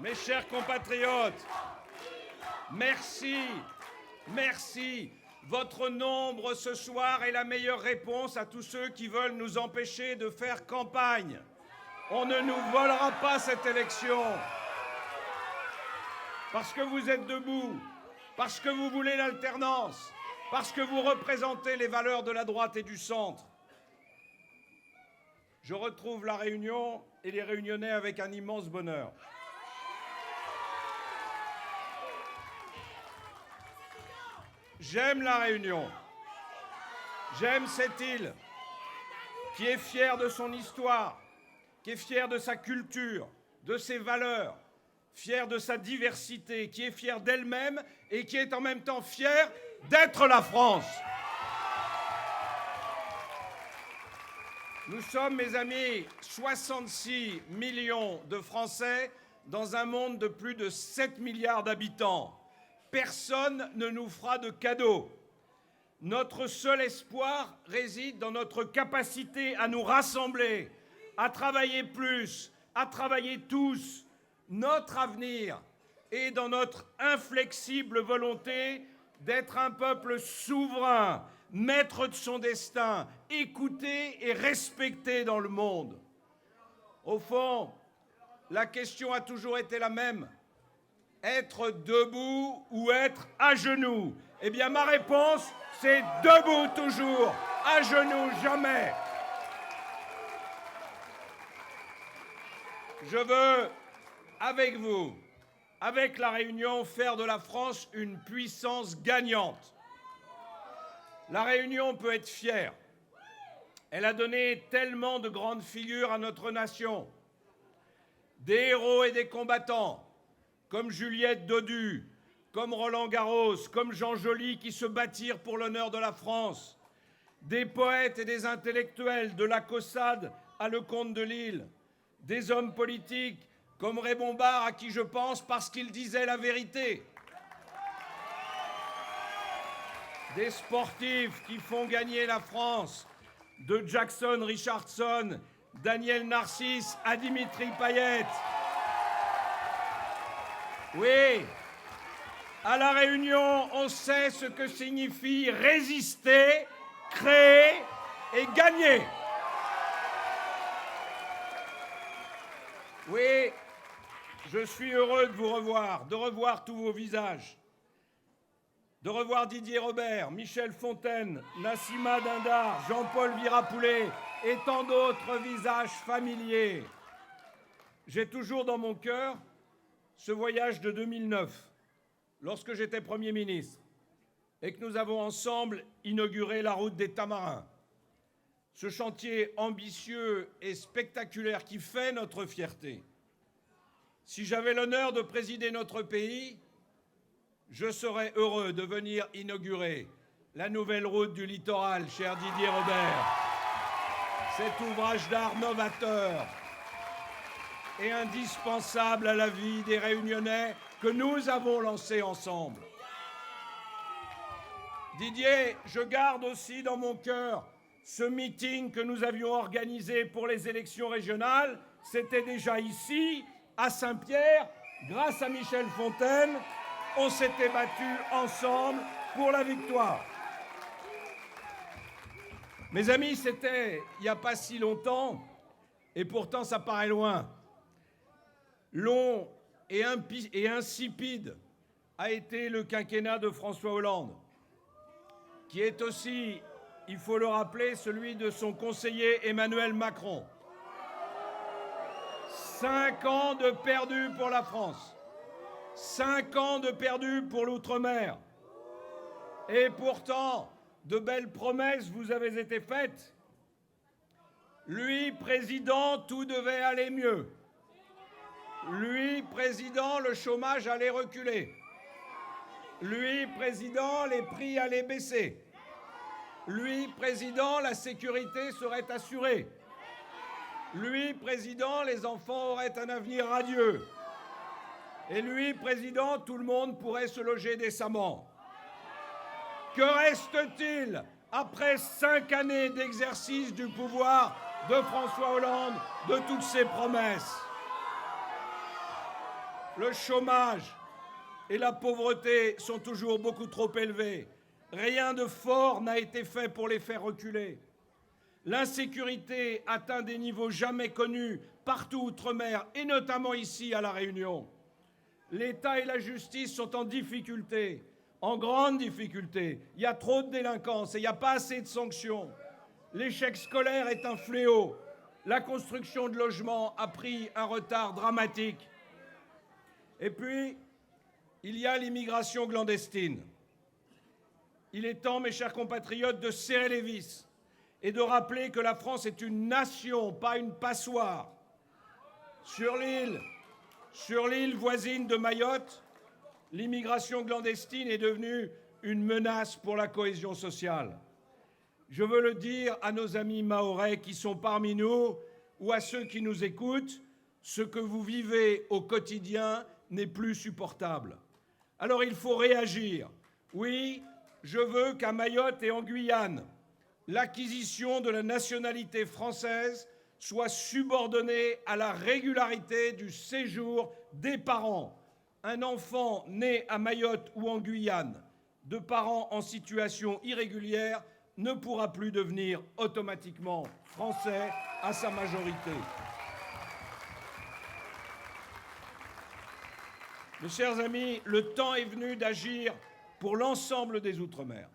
Mes chers compatriotes, merci. Votre nombre ce soir est la meilleure réponse à tous ceux qui veulent nous empêcher de faire campagne. On ne nous volera pas cette élection. Parce que vous êtes debout, parce que vous voulez l'alternance, parce que vous représentez les valeurs de la droite et du centre. Je retrouve La Réunion et les Réunionnais avec un immense bonheur. J'aime La Réunion. J'aime cette île qui est fière de son histoire, qui est fière de sa culture, de ses valeurs, fière de sa diversité, qui est fière d'elle-même et qui est en même temps fière d'être la France. Nous sommes, mes amis, 66 millions de Français dans un monde de plus de 7 milliards d'habitants. Personne ne nous fera de cadeaux. Notre seul espoir réside dans notre capacité à nous rassembler, à travailler plus, à travailler tous. Notre avenir est dans notre inflexible volonté d'être un peuple souverain, maître de son destin, écouté et respecté dans le monde. Au fond, la question a toujours été la même. Être debout ou être à genoux? Eh bien, ma réponse, c'est debout toujours, à genoux jamais. Je veux, avec vous, avec La Réunion, faire de la France une puissance gagnante. La Réunion peut être fière. Elle a donné tellement de grandes figures à notre nation. Des héros et des combattants, comme Juliette Dodu, comme Roland Garros, comme Jean Joly, qui se battirent pour l'honneur de la France. Des poètes et des intellectuels, de la Caussade à Lecomte de Lille. Des hommes politiques, comme Raymond Barre, à qui je pense parce qu'il disait la vérité. Des sportifs qui font gagner la France, de Jackson Richardson, Daniel Narcisse à Dimitri Payet. Oui, à La Réunion, on sait ce que signifie résister, créer et gagner. Oui, je suis heureux de vous revoir, de revoir tous vos visages, de revoir Didier Robert, Michel Fontaine, Nassima Dindar, Jean-Paul Virapoulet et tant d'autres visages familiers. J'ai toujours dans mon cœur ce voyage de 2009, lorsque j'étais Premier ministre, et que nous avons ensemble inauguré la route des Tamarins. Ce chantier ambitieux et spectaculaire qui fait notre fierté. Si j'avais l'honneur de présider notre pays, je serais heureux de venir inaugurer la nouvelle route du littoral, cher Didier Robert. Cet ouvrage d'art novateur et indispensable à la vie des Réunionnais que nous avons lancé ensemble. Didier, je garde aussi dans mon cœur ce meeting que nous avions organisé pour les élections régionales. C'était déjà ici, à Saint-Pierre, grâce à Michel Fontaine. On s'était battus ensemble pour la victoire. Mes amis, c'était il n'y a pas si longtemps, et pourtant ça paraît loin. Long et insipide a été le quinquennat de François Hollande, qui est aussi, il faut le rappeler, celui de son conseiller Emmanuel Macron. 5 ans de perdus pour la France, 5 ans de perdus pour l'outre-mer. Et pourtant, de belles promesses vous avez été faites. Lui, président, tout devait aller mieux. Lui, président, le chômage allait reculer. Lui, président, les prix allaient baisser. Lui, président, la sécurité serait assurée. Lui, président, les enfants auraient un avenir radieux. Et lui, président, tout le monde pourrait se loger décemment. Que reste-t-il après 5 années d'exercice du pouvoir de François Hollande, de toutes ces promesses? le chômage et la pauvreté sont toujours beaucoup trop élevés. Rien de fort n'a été fait pour les faire reculer. L'insécurité atteint des niveaux jamais connus partout outre-mer, et notamment ici à La Réunion. L'État et la justice sont en difficulté, en grande difficulté. Il y a trop de délinquance et il n'y a pas assez de sanctions. L'échec scolaire est un fléau. La construction de logements a pris un retard dramatique. Et puis, il y a l'immigration clandestine. Il est temps, mes chers compatriotes, de serrer les vis et de rappeler que la France est une nation, pas une passoire. Sur l'île voisine de Mayotte, l'immigration clandestine est devenue une menace pour la cohésion sociale. Je veux le dire à nos amis mahorais qui sont parmi nous ou à ceux qui nous écoutent, ce que vous vivez au quotidien n'est plus supportable. Alors il faut réagir. Oui, je veux qu'à Mayotte et en Guyane, l'acquisition de la nationalité française soit subordonnée à la régularité du séjour des parents. Un enfant né à Mayotte ou en Guyane, de parents en situation irrégulière, ne pourra plus devenir automatiquement français à sa majorité. Mes chers amis, le temps est venu d'agir pour l'ensemble des Outre-mer,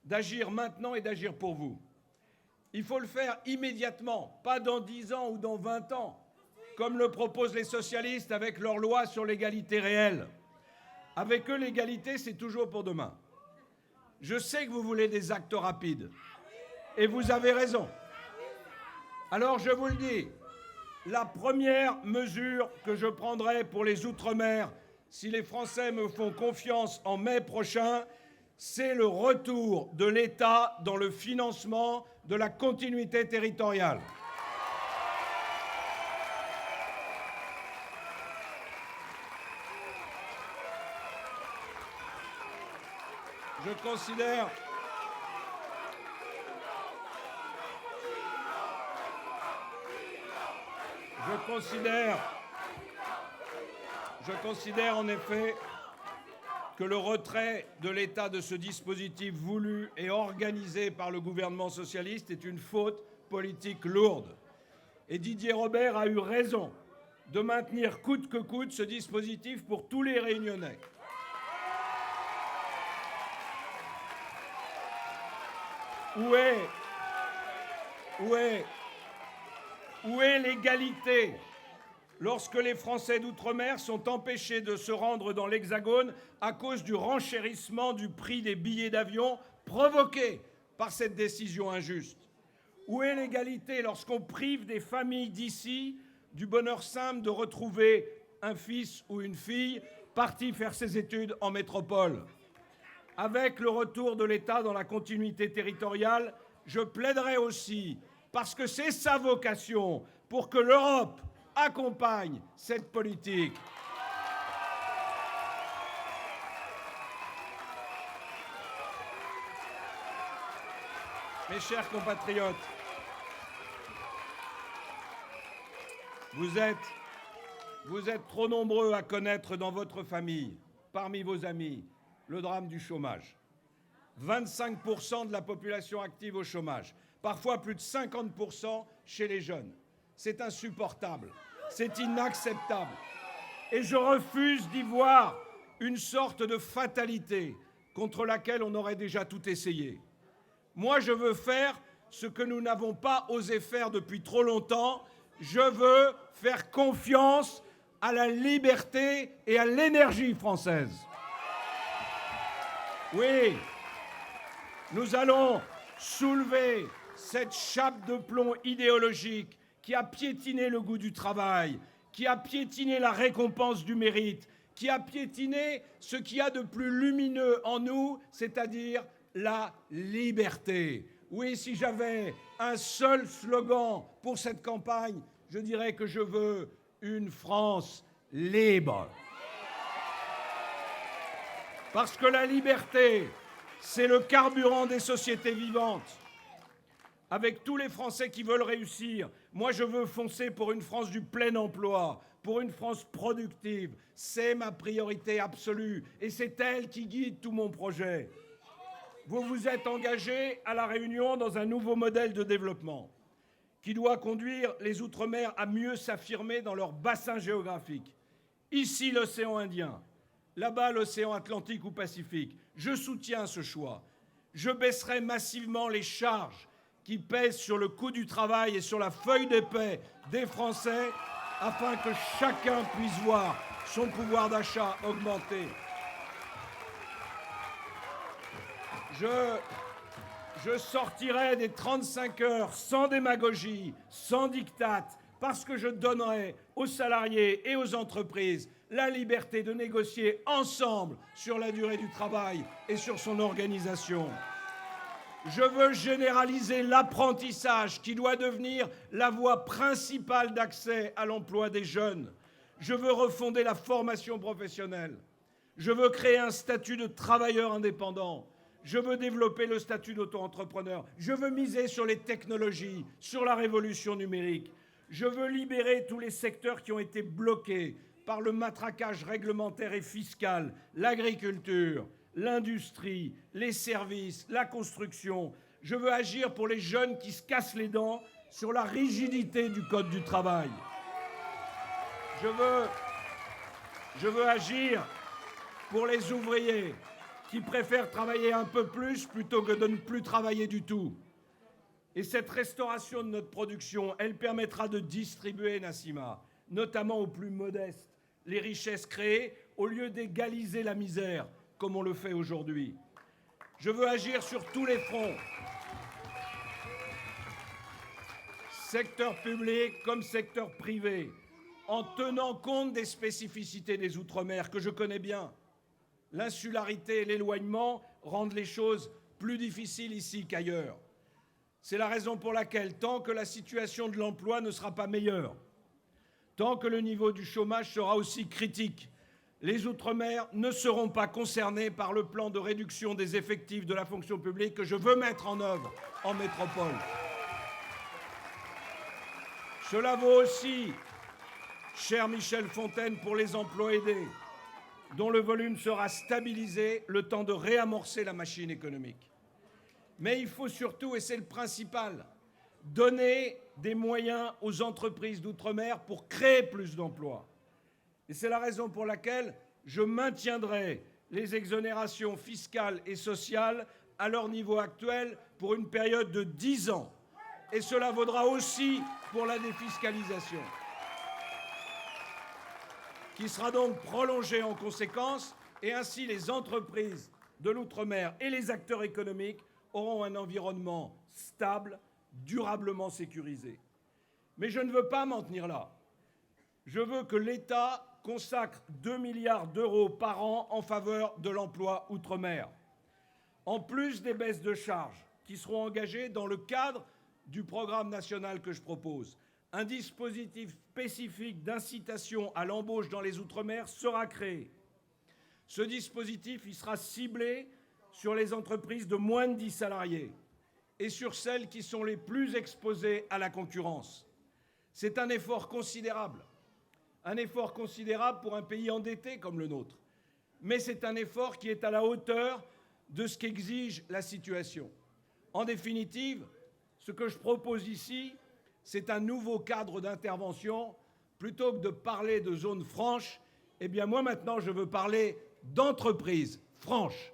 d'agir maintenant et d'agir pour vous. Il faut le faire immédiatement, pas dans 10 ans ou dans 20 ans, comme le proposent les socialistes avec leur loi sur l'égalité réelle. Avec eux, l'égalité, c'est toujours pour demain. Je sais que vous voulez des actes rapides, et vous avez raison. Alors je vous le dis, la première mesure que je prendrai pour les Outre-mer, si les Français me font confiance en mai prochain, c'est le retour de l'État dans le financement de la continuité territoriale. Je considère en effet que le retrait de l'État de ce dispositif voulu et organisé par le gouvernement socialiste est une faute politique lourde. Et Didier Robert a eu raison de maintenir coûte que coûte ce dispositif pour tous les Réunionnais. Où est l'égalité lorsque les Français d'outre-mer sont empêchés de se rendre dans l'Hexagone à cause du renchérissement du prix des billets d'avion provoqué par cette décision injuste? Où est l'égalité lorsqu'on prive des familles d'ici du bonheur simple de retrouver un fils ou une fille parti faire ses études en métropole? Avec le retour de l'État dans la continuité territoriale, je plaiderai aussi, parce que c'est sa vocation, pour que l'Europe accompagne cette politique. Mes chers compatriotes, vous êtes trop nombreux à connaître dans votre famille, parmi vos amis, le drame du chômage. 25% de la population active au chômage, parfois plus de 50% chez les jeunes. C'est insupportable, c'est inacceptable. Et je refuse d'y voir une sorte de fatalité contre laquelle on aurait déjà tout essayé. Moi, je veux faire ce que nous n'avons pas osé faire depuis trop longtemps. Je veux faire confiance à la liberté et à l'énergie française. Oui, nous allons soulever cette chape de plomb idéologique qui a piétiné le goût du travail, qui a piétiné la récompense du mérite, qui a piétiné ce qu'il y a de plus lumineux en nous, c'est-à-dire la liberté. Oui, si j'avais un seul slogan pour cette campagne, je dirais que je veux une France libre. Parce que la liberté, c'est le carburant des sociétés vivantes. Avec tous les Français qui veulent réussir, moi je veux foncer pour une France du plein emploi, pour une France productive. C'est ma priorité absolue et c'est elle qui guide tout mon projet. Vous vous êtes engagé à La Réunion dans un nouveau modèle de développement qui doit conduire les Outre-mer à mieux s'affirmer dans leur bassin géographique. Ici, l'océan Indien, là-bas, l'océan Atlantique ou Pacifique. Je soutiens ce choix. Je baisserai massivement les charges qui pèsent sur le coût du travail et sur la feuille de paie des Français afin que chacun puisse voir son pouvoir d'achat augmenter. Je sortirai des 35 heures sans démagogie, sans diktat, parce que je donnerai aux salariés et aux entreprises la liberté de négocier ensemble sur la durée du travail et sur son organisation. Je veux généraliser l'apprentissage qui doit devenir la voie principale d'accès à l'emploi des jeunes. Je veux refonder la formation professionnelle. Je veux créer un statut de travailleur indépendant. Je veux développer le statut d'auto-entrepreneur. Je veux miser sur les technologies, sur la révolution numérique. Je veux libérer tous les secteurs qui ont été bloqués par le matraquage réglementaire et fiscal, l'agriculture, l'industrie, les services, la construction. Je veux agir pour les jeunes qui se cassent les dents sur la rigidité du Code du travail. Je veux agir pour les ouvriers qui préfèrent travailler un peu plus plutôt que de ne plus travailler du tout. Et cette restauration de notre production, elle permettra de distribuer, Nassima, notamment aux plus modestes, les richesses créées au lieu d'égaliser la misère, comme on le fait aujourd'hui. Je veux agir sur tous les fronts, secteur public comme secteur privé, en tenant compte des spécificités des Outre-mer que je connais bien. L'insularité et l'éloignement rendent les choses plus difficiles ici qu'ailleurs. C'est la raison pour laquelle, tant que la situation de l'emploi ne sera pas meilleure, tant que le niveau du chômage sera aussi critique, les Outre-mer ne seront pas concernés par le plan de réduction des effectifs de la fonction publique que je veux mettre en œuvre en métropole. Cela vaut aussi, cher Michel Fontaine, pour les emplois aidés, dont le volume sera stabilisé le temps de réamorcer la machine économique. Mais il faut surtout, et c'est le principal, donner des moyens aux entreprises d'outre-mer pour créer plus d'emplois. Et c'est la raison pour laquelle je maintiendrai les exonérations fiscales et sociales à leur niveau actuel pour une période de 10 ans. Et cela vaudra aussi pour la défiscalisation, qui sera donc prolongée en conséquence, et ainsi les entreprises de l'outre-mer et les acteurs économiques auront un environnement stable, durablement sécurisé. Mais je ne veux pas m'en tenir là. Je veux que l'État consacre 2 milliards d'euros par an en faveur de l'emploi outre-mer, en plus des baisses de charges qui seront engagées dans le cadre du programme national que je propose. Un dispositif spécifique d'incitation à l'embauche dans les Outre-mer sera créé. Ce dispositif, il sera ciblé sur les entreprises de moins de 10 salariés et sur celles qui sont les plus exposées à la concurrence. C'est un effort considérable pour un pays endetté comme le nôtre. Mais c'est un effort qui est à la hauteur de ce qu'exige la situation. En définitive, ce que je propose ici, c'est un nouveau cadre d'intervention. Plutôt que de parler de zone franche, eh bien moi maintenant je veux parler d'entreprise franche.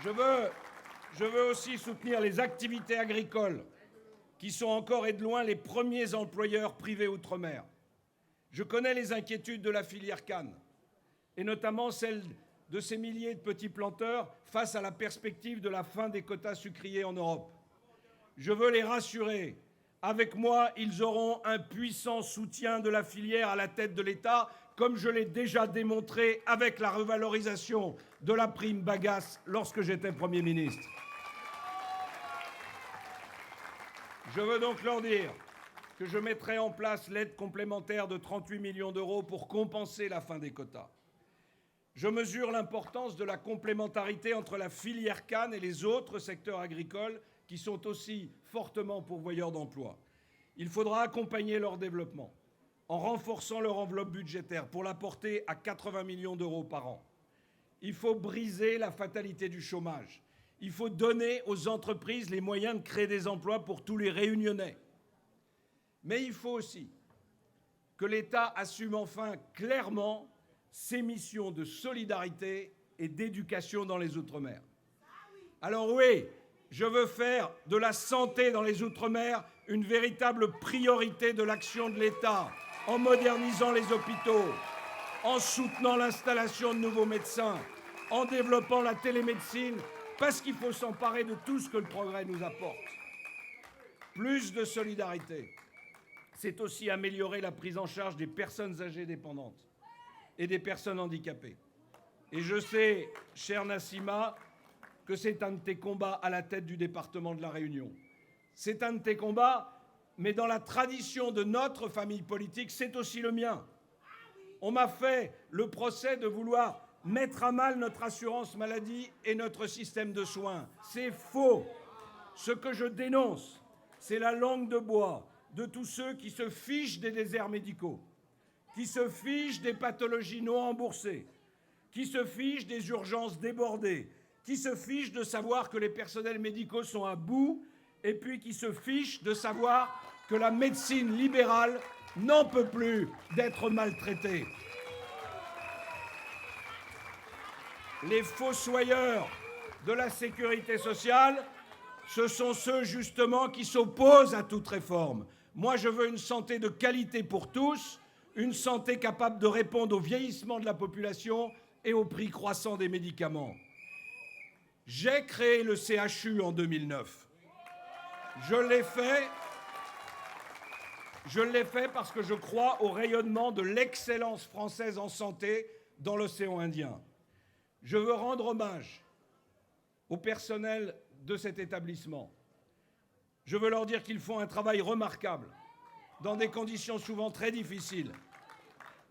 Je veux aussi soutenir les activités agricoles qui sont encore et de loin les premiers employeurs privés outre-mer. Je connais les inquiétudes de la filière canne, et notamment celles de ces milliers de petits planteurs face à la perspective de la fin des quotas sucriers en Europe. Je veux les rassurer. Avec moi, ils auront un puissant soutien de la filière à la tête de l'État, comme je l'ai déjà démontré avec la revalorisation de la prime bagasse lorsque j'étais Premier ministre. Je veux donc leur dire que je mettrai en place l'aide complémentaire de 38 millions d'euros pour compenser la fin des quotas. Je mesure l'importance de la complémentarité entre la filière canne et les autres secteurs agricoles qui sont aussi fortement pourvoyeurs d'emplois. Il faudra accompagner leur développement en renforçant leur enveloppe budgétaire pour la porter à 80 millions d'euros par an. Il faut briser la fatalité du chômage. Il faut donner aux entreprises les moyens de créer des emplois pour tous les Réunionnais. Mais il faut aussi que l'État assume enfin clairement ses missions de solidarité et d'éducation dans les Outre-mer. Alors oui, je veux faire de la santé dans les Outre-mer une véritable priorité de l'action de l'État, en modernisant les hôpitaux, en soutenant l'installation de nouveaux médecins, en développant la télémédecine, parce qu'il faut s'emparer de tout ce que le progrès nous apporte. Plus de solidarité, c'est aussi améliorer la prise en charge des personnes âgées dépendantes et des personnes handicapées. Et je sais, chère Nassima, que c'est un de tes combats à la tête du département de La Réunion. C'est un de tes combats, mais dans la tradition de notre famille politique, c'est aussi le mien. On m'a fait le procès de vouloir mettre à mal notre assurance maladie et notre système de soins. C'est faux. Ce que je dénonce, c'est la langue de bois de tous ceux qui se fichent des déserts médicaux, qui se fichent des pathologies non remboursées, qui se fichent des urgences débordées, qui se fichent de savoir que les personnels médicaux sont à bout, et puis qui se fichent de savoir que la médecine libérale n'en peut plus d'être maltraitée. Les fossoyeurs de la sécurité sociale, ce sont ceux justement qui s'opposent à toute réforme. Moi, je veux une santé de qualité pour tous, une santé capable de répondre au vieillissement de la population et au prix croissant des médicaments. J'ai créé le CHU en 2009. Je l'ai fait parce que je crois au rayonnement de l'excellence française en santé dans l'océan Indien. Je veux rendre hommage au personnel de cet établissement. Je veux leur dire qu'ils font un travail remarquable, dans des conditions souvent très difficiles,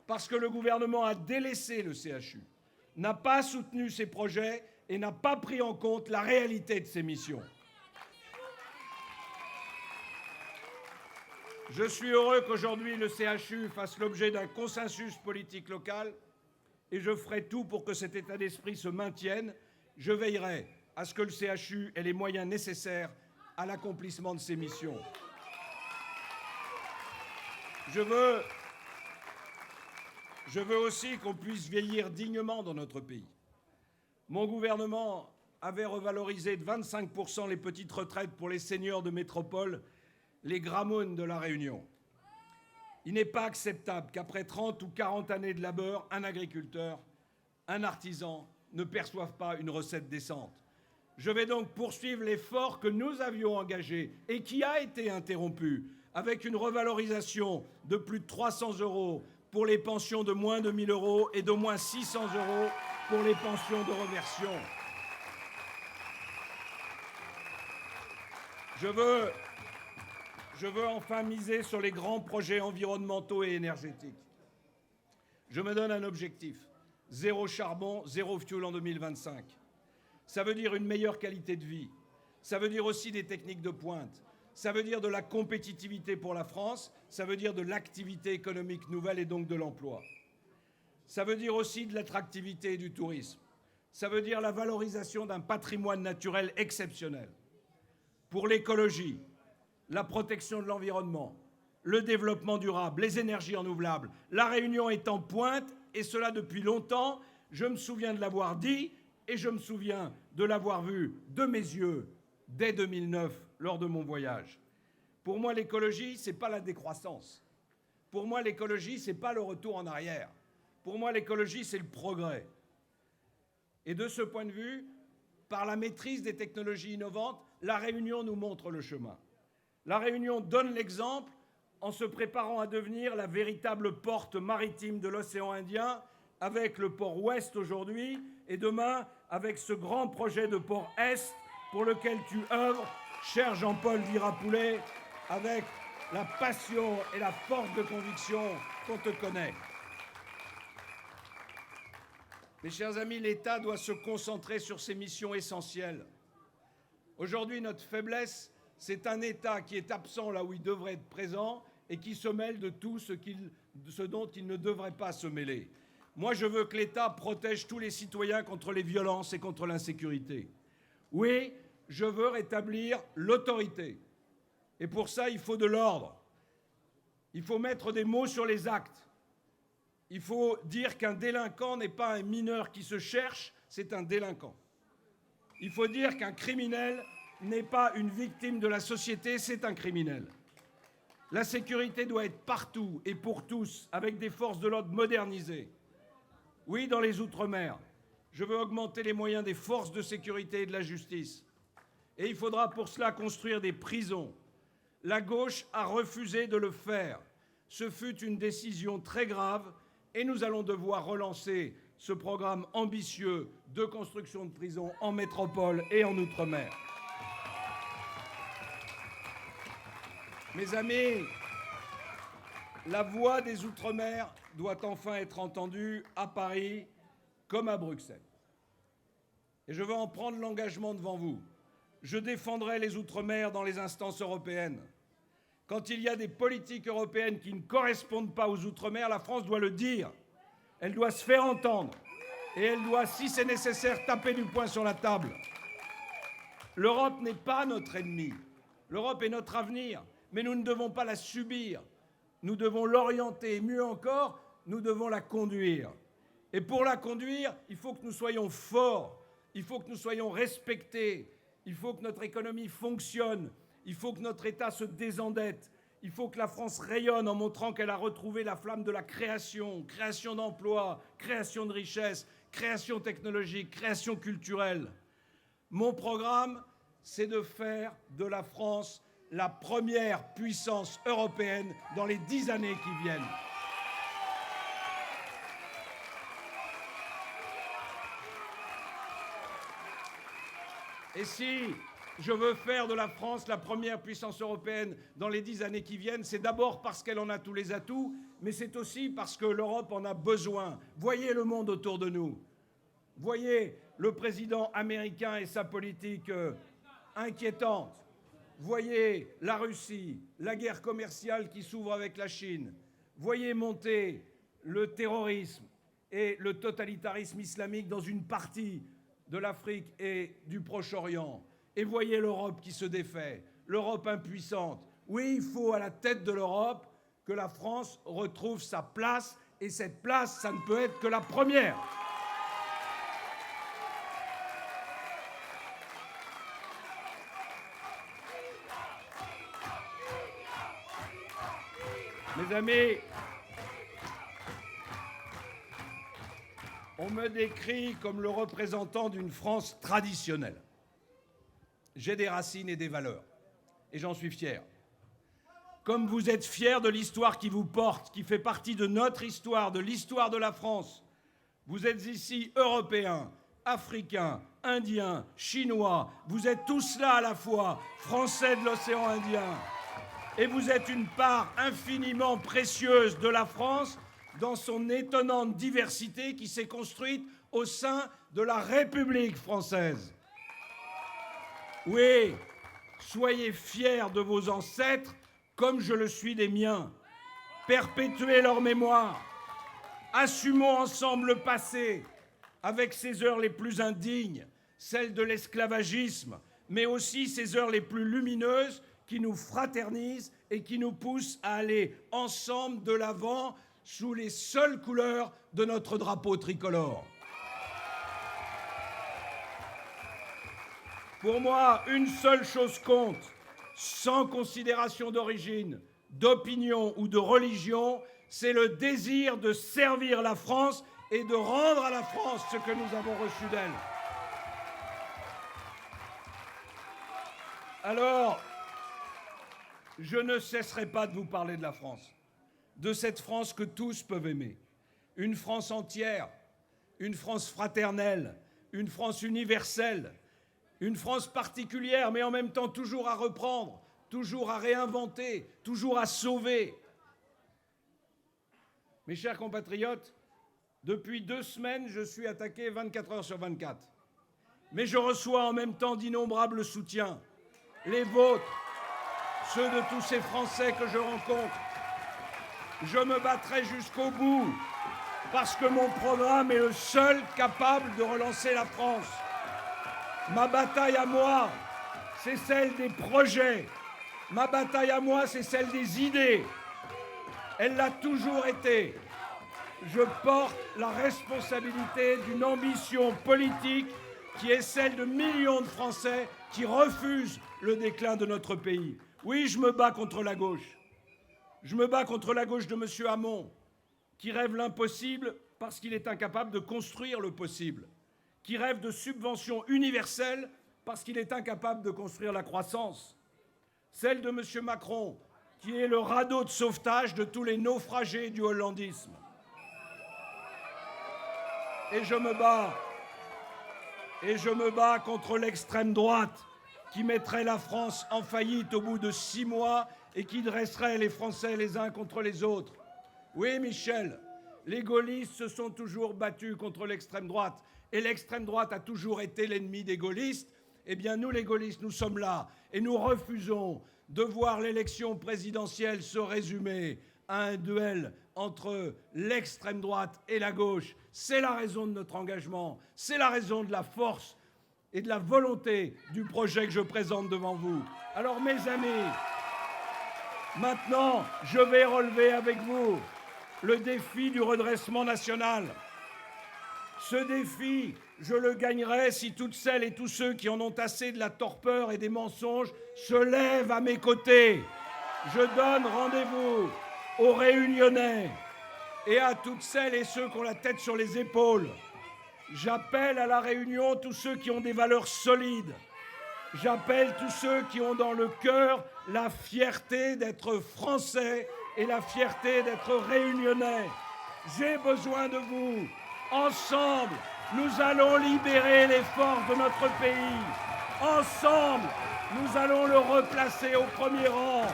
parce que le gouvernement a délaissé le CHU, n'a pas soutenu ses projets et n'a pas pris en compte la réalité de ses missions. Je suis heureux qu'aujourd'hui le CHU fasse l'objet d'un consensus politique local et je ferai tout pour que cet état d'esprit se maintienne. Je veillerai à ce que le CHU ait les moyens nécessaires à l'accomplissement de ses missions. Je veux aussi qu'on puisse vieillir dignement dans notre pays. Mon gouvernement avait revalorisé de 25% les petites retraites pour les seniors de métropole, les Gramounes de La Réunion. Il n'est pas acceptable qu'après 30 ou 40 années de labeur, un agriculteur, un artisan ne perçoive pas une recette décente. Je vais donc poursuivre l'effort que nous avions engagé et qui a été interrompu avec une revalorisation de plus de 300 € pour les pensions de moins de 1 000 € et d'au moins 600 € pour les pensions de réversion. Je veux enfin miser sur les grands projets environnementaux et énergétiques. Je me donne un objectif, 0 charbon, 0 fioul en 2025. Ça veut dire une meilleure qualité de vie. Ça veut dire aussi des techniques de pointe. Ça veut dire de la compétitivité pour la France. Ça veut dire de l'activité économique nouvelle et donc de l'emploi. Ça veut dire aussi de l'attractivité et du tourisme. Ça veut dire la valorisation d'un patrimoine naturel exceptionnel. Pour l'écologie, la protection de l'environnement, le développement durable, les énergies renouvelables, La Réunion est en pointe, et cela depuis longtemps. Je me souviens de l'avoir dit, et je me souviens de l'avoir vu de mes yeux dès 2009, lors de mon voyage. Pour moi, l'écologie, ce n'est pas la décroissance. Pour moi, l'écologie, ce n'est pas le retour en arrière. Pour moi, l'écologie, c'est le progrès. Et de ce point de vue, par la maîtrise des technologies innovantes, La Réunion nous montre le chemin. La Réunion donne l'exemple en se préparant à devenir la véritable porte maritime de l'océan Indien, avec le port Ouest aujourd'hui, et demain avec ce grand projet de port Est pour lequel tu œuvres, cher Jean-Paul Virapoulet, avec la passion et la force de conviction qu'on te connaît. Mes chers amis, l'État doit se concentrer sur ses missions essentielles. Aujourd'hui, notre faiblesse, c'est un État qui est absent là où il devrait être présent et qui se mêle de tout ce dont il ne devrait pas se mêler. Moi, je veux que l'État protège tous les citoyens contre les violences et contre l'insécurité. Oui, je veux rétablir l'autorité. Et pour ça, il faut de l'ordre. Il faut mettre des mots sur les actes. Il faut dire qu'un délinquant n'est pas un mineur qui se cherche, c'est un délinquant. Il faut dire qu'un criminel n'est pas une victime de la société, c'est un criminel. La sécurité doit être partout et pour tous, avec des forces de l'ordre modernisées. Oui, dans les Outre-mer, je veux augmenter les moyens des forces de sécurité et de la justice. Et il faudra pour cela construire des prisons. La gauche a refusé de le faire. Ce fut une décision très grave et nous allons devoir relancer ce programme ambitieux de construction de prisons en métropole et en Outre-mer. Mes amis, la voix des Outre-mer doit enfin être entendue à Paris comme à Bruxelles. Et je veux en prendre l'engagement devant vous. Je défendrai les Outre-mer dans les instances européennes. Quand il y a des politiques européennes qui ne correspondent pas aux Outre-mer, la France doit le dire. Elle doit se faire entendre. Et elle doit, si c'est nécessaire, taper du poing sur la table. L'Europe n'est pas notre ennemi. L'Europe est notre avenir. Mais nous ne devons pas la subir. Nous devons l'orienter. Et mieux encore, nous devons la conduire. Et pour la conduire, il faut que nous soyons forts. Il faut que nous soyons respectés. Il faut que notre économie fonctionne. Il faut que notre État se désendette. Il faut que la France rayonne en montrant qu'elle a retrouvé la flamme de la création, création d'emplois, création de richesses, création technologique, création culturelle. Mon programme, c'est de faire de la France la première puissance européenne dans les 10 années qui viennent. Et si je veux faire de la France la première puissance européenne dans les 10 années qui viennent, c'est d'abord parce qu'elle en a tous les atouts, mais c'est aussi parce que l'Europe en a besoin. Voyez le monde autour de nous. Voyez le président américain et sa politique inquiétante. Voyez la Russie, la guerre commerciale qui s'ouvre avec la Chine. Voyez monter le terrorisme et le totalitarisme islamique dans une partie de l'Afrique et du Proche-Orient. Et voyez l'Europe qui se défait, l'Europe impuissante. Oui, il faut à la tête de l'Europe que la France retrouve sa place, et cette place, ça ne peut être que la première. Mes amis, on me décrit comme le représentant d'une France traditionnelle. J'ai des racines et des valeurs, et j'en suis fier. Comme vous êtes fiers de l'histoire qui vous porte, qui fait partie de notre histoire, de l'histoire de la France. Vous êtes ici Européens, Africains, Indiens, Chinois. Vous êtes tous là à la fois, Français de l'océan Indien. Et vous êtes une part infiniment précieuse de la France dans son étonnante diversité qui s'est construite au sein de la République française. Oui, soyez fiers de vos ancêtres comme je le suis des miens. Perpétuez leur mémoire. Assumons ensemble le passé avec ses heures les plus indignes, celles de l'esclavagisme, mais aussi ses heures les plus lumineuses qui nous fraternisent et qui nous poussent à aller ensemble de l'avant sous les seules couleurs de notre drapeau tricolore. Pour moi, une seule chose compte, sans considération d'origine, d'opinion ou de religion, c'est le désir de servir la France et de rendre à la France ce que nous avons reçu d'elle. Alors, je ne cesserai pas de vous parler de la France, de cette France que tous peuvent aimer, une France entière, une France fraternelle, une France universelle, une France particulière, mais en même temps toujours à reprendre, toujours à réinventer, toujours à sauver. Mes chers compatriotes, depuis 2 semaines, je suis attaqué 24 heures sur 24. Mais je reçois en même temps d'innombrables soutiens. Les vôtres, ceux de tous ces Français que je rencontre. Je me battrai jusqu'au bout, parce que mon programme est le seul capable de relancer la France. Ma bataille à moi, c'est celle des projets. Ma bataille à moi, c'est celle des idées. Elle l'a toujours été. Je porte la responsabilité d'une ambition politique qui est celle de millions de Français qui refusent le déclin de notre pays. Oui, je me bats contre la gauche. Je me bats contre la gauche de M. Hamon, qui rêve l'impossible parce qu'il est incapable de construire le possible, qui rêve de subventions universelles parce qu'il est incapable de construire la croissance. Celle de M. Macron, qui est le radeau de sauvetage de tous les naufragés du hollandisme. Et je me bats contre l'extrême droite qui mettrait la France en faillite au bout de 6 mois et qui dresserait les Français les uns contre les autres. Oui, Michel, les gaullistes se sont toujours battus contre l'extrême droite et l'extrême droite a toujours été l'ennemi des gaullistes. Eh bien, nous, les gaullistes, nous sommes là et nous refusons de voir l'élection présidentielle se résumer à un duel entre l'extrême droite et la gauche. C'est la raison de notre engagement, c'est la raison de la force et de la volonté du projet que je présente devant vous. Alors, mes amis, maintenant, je vais relever avec vous le défi du redressement national. Ce défi, je le gagnerai si toutes celles et tous ceux qui en ont assez de la torpeur et des mensonges se lèvent à mes côtés. Je donne rendez-vous aux Réunionnais et à toutes celles et ceux qui ont la tête sur les épaules. J'appelle à la Réunion tous ceux qui ont des valeurs solides. J'appelle tous ceux qui ont dans le cœur la fierté d'être Français et la fierté d'être Réunionnais. J'ai besoin de vous. Ensemble, nous allons libérer les forces de notre pays. Ensemble, nous allons le replacer au premier rang.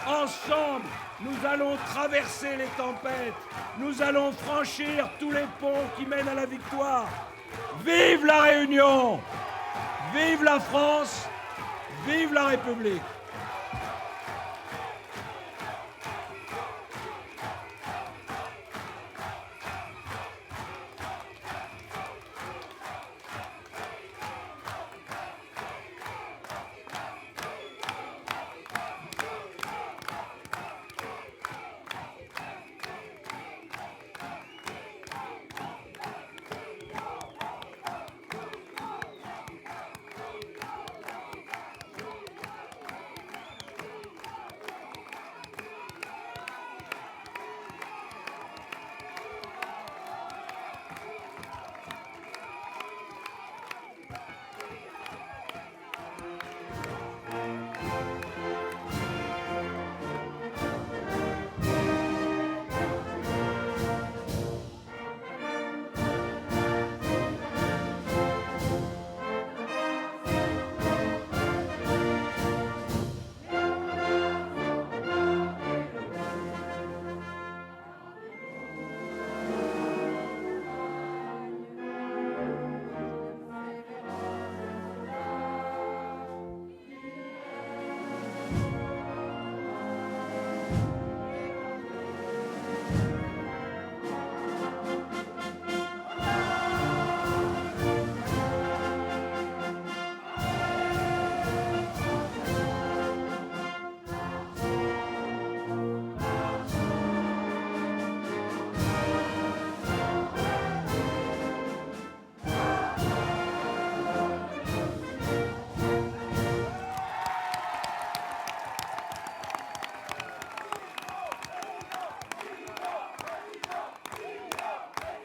Ensemble, nous allons traverser les tempêtes. Nous allons franchir tous les ponts qui mènent à la victoire. Vive la Réunion! Vive la France! Vive la République!